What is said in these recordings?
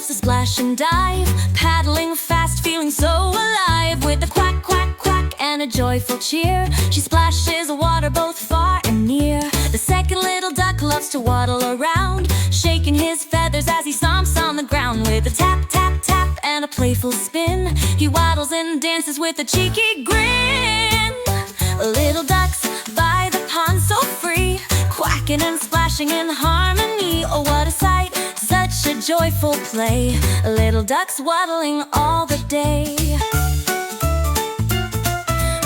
loves to splash and dive, paddling fast, feeling so alive. With a quack, quack, quack and a joyful cheer, she splashes water both far and near. The second little duck loves to waddle around, shaking his feathers as he stomps on the ground. With a tap, tap, tap and a playful spin, he waddles and dances with a cheeky grin. Little ducks by the pond so free, quacking and splashing in harmony. Oh, what a sight, such a joyful play, little ducks waddling all the day.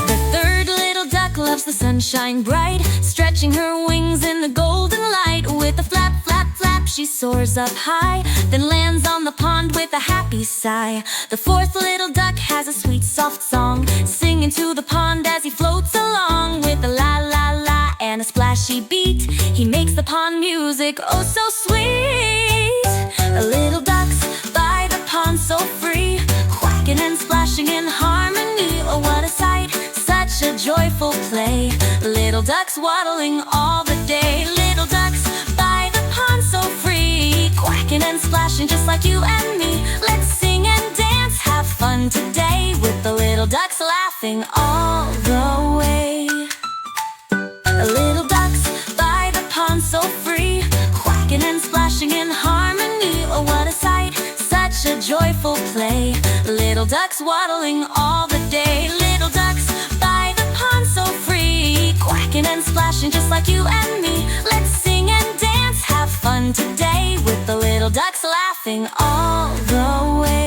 The third little duck loves the sunshine bright, stretching her wings in the golden light. With a flap, flap, flap, she soars up high, then lands on the pond with a happy sigh. The fourth little duck has a sweet soft song, singing to the pond as he floats along. With a la la la and a splashy beat, he makes the pond music oh so sweet. Little ducks by the pond so free, quacking and splashing in harmony. Oh, what a sight, such a joyful play, little ducks waddling all the day. Little ducks by the pond so free, quacking and splashing just like you and me. Let's sing and dance, have fun today, with the little ducks laughing all the way. Little ducks by the pond so free, quacking and splashing in harmony. Oh, what a sight, such a joyful play, little ducks waddling all the day. Little ducks by the pond so free, quacking and splashing just like you and me. Let's sing and dance, have fun today, with the little ducks laughing all the way.